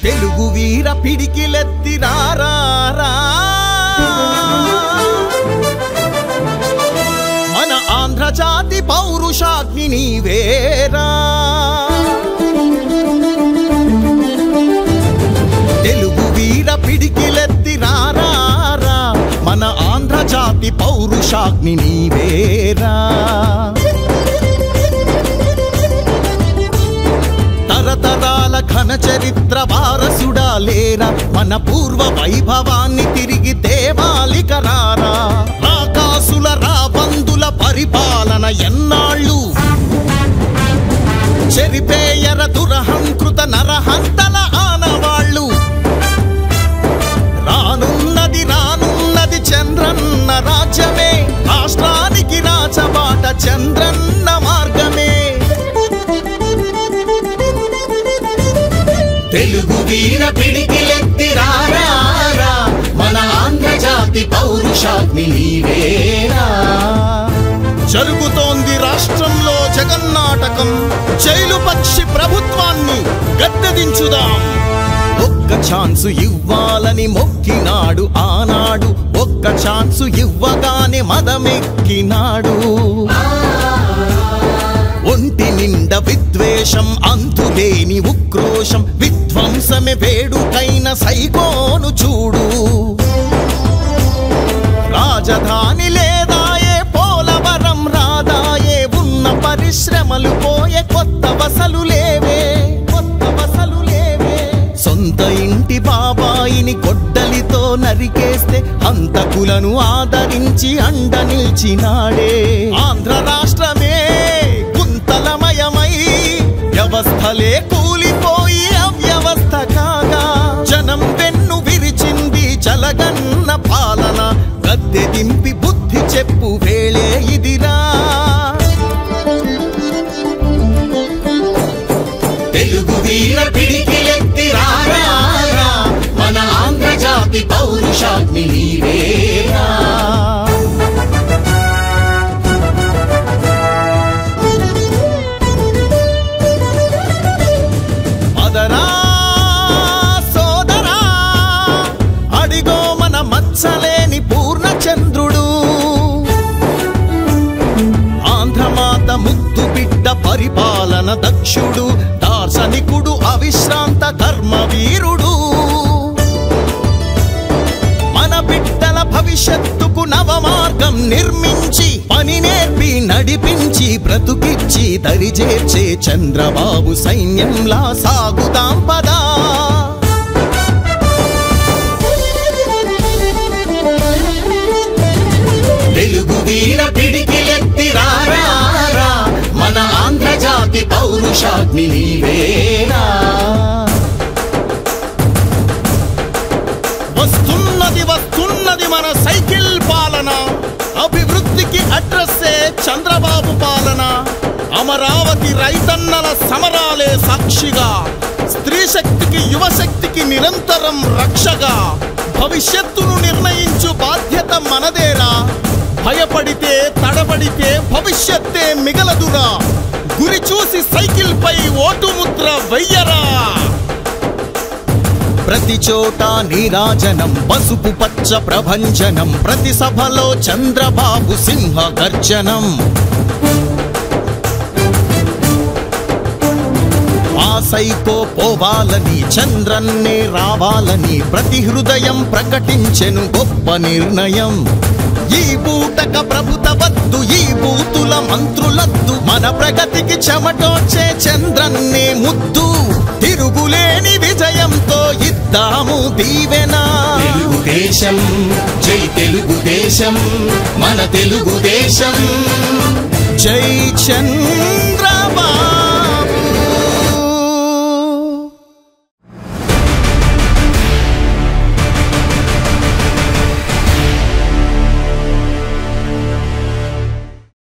తెలుగు వీర పిడికిలెత్తి రారా మన ఆంధ్ర జాతి పౌరుషాగ్ని నీవేరా తెలుగు వీర పిడికిలెత్తి రారా మన ఆంధ్ర జాతి పౌరుషాగ్ని నీవేరా తరతరాల ఘన చరిత్ర వారసుడా లేరా మన పూర్వ వైభవాన్ని తిరిగి తేవాలి కరారా రాకాసుల రాబందుల పరిపాలన ఎన్నాళ్ళు చెరిపేయర దురహంకృత నరహంతల ఆనవాళ్ళు రానున్నది చంద్రన్న రాజ్యమే రాష్ట్రానికి రాజబాట చంద్రన్న మార్గమే తెలుగు వీర పిడికిలెత్తి రారా మన ఆంధ్ర జాతి పౌరుషాగ్ని నీవేరా జరుగుతోంది రాష్ట్రంలో జగన్నాటకం జైలు పక్షి ప్రభుత్వాన్ని గద్దెదించుదాం ఒక్క ఛాన్సు ఇవ్వాలని మొక్కినాడు ఆనాడు ఒక్క ఛాన్సు ఇవ్వగానే మదమెక్కినాడు ఒంటి నిండా విద్వేషం అంతులేని ఉక్రోషం విధ్వంసమే వేడుకైన సైకోను చూడు రాజధాని లేదాయే పోలవరం రాదాయే ఉన్న పరిశ్రమలు పోయే కొత్త వసలు లేవే సొంత ఇంటి బాబాయిని గొడ్డలితో నరికేస్తే హంతకులను ఆదరించి అండ నిల్చినాడే ఆంధ్ర రాష్ట్రమే గుంతలమయమై వ్యవస్థలే కూలిపోయి అవ్యవస్థ కాగా జనం వెన్ను విరిచింది జలగన్న పాలన గద్దె దింపి బుద్ధి చెప్పు వేళే ఇదిరా తెలుగు వీర పిడికిలెత్తి రారా మన ఆంధ్ర జాతి పౌరుషాగ్ని నీవేరా అదరా సోదరా అడిగో మన మచ్చలేని పూర్ణచంద్రుడు ఆంధ్రమాత ముద్దు బిడ్డ పరిపాలన దక్షుడు దార్శనికుడు అవిశ్రాంత ధర్మవీరుడు మన బిడ్డల భవిష్యత్తుకు నవమార్గం నిర్మించి పని నేర్పి నడిపించి బ్రతుకిచ్చి దరిచేర్చే చంద్రబాబు సైన్యంలా సాగుదాం పదా తెలుగు వీర పిడికిలెత్తి రారా మన ఆంధ్ర జాతి పౌరుషాగ్ని నీవేరా వస్తున్నది మన సైకిల్ పాలన అభివృద్ధికి అడ్రస్సే చంద్రబాబు పాలన అమరావతి రైతన్నల సమరాలే సాక్షిగా స్త్రీ శక్తికి యువశక్తికి నిరంతరం రక్షగా భవిష్యత్తును నిర్ణయించు బాధ్యత మనదేరా భయపడితే తడబడితే భవిష్యత్తే మిగలదురా గురి చూసి సైకిల్ పై ఓటు ముద్ర వెయ్యరా ప్రతి చోట నీరాజనం పసుపు పచ్చ ప్రభంజనం ప్రతి సభలో చంద్రబాబు సింహ గర్జనం ఆ సైకో పోవాలని చంద్రన్నే రావాలని ప్రతి హృదయం ప్రకటించెను గొప్ప నిర్ణయం ఈ బూటక ప్రభుత్వవద్దు ఈ బూతుల మంత్రులద్దు మన ప్రగతికి చెమటోచే చంద్రన్నే ముద్దు తిరుగులేని విజయంతో ఇద్దాము దీవెనా తెలుగుదేశం జై తెలుగుదేశం మన తెలుగుదేశం జై చంద్రబాబు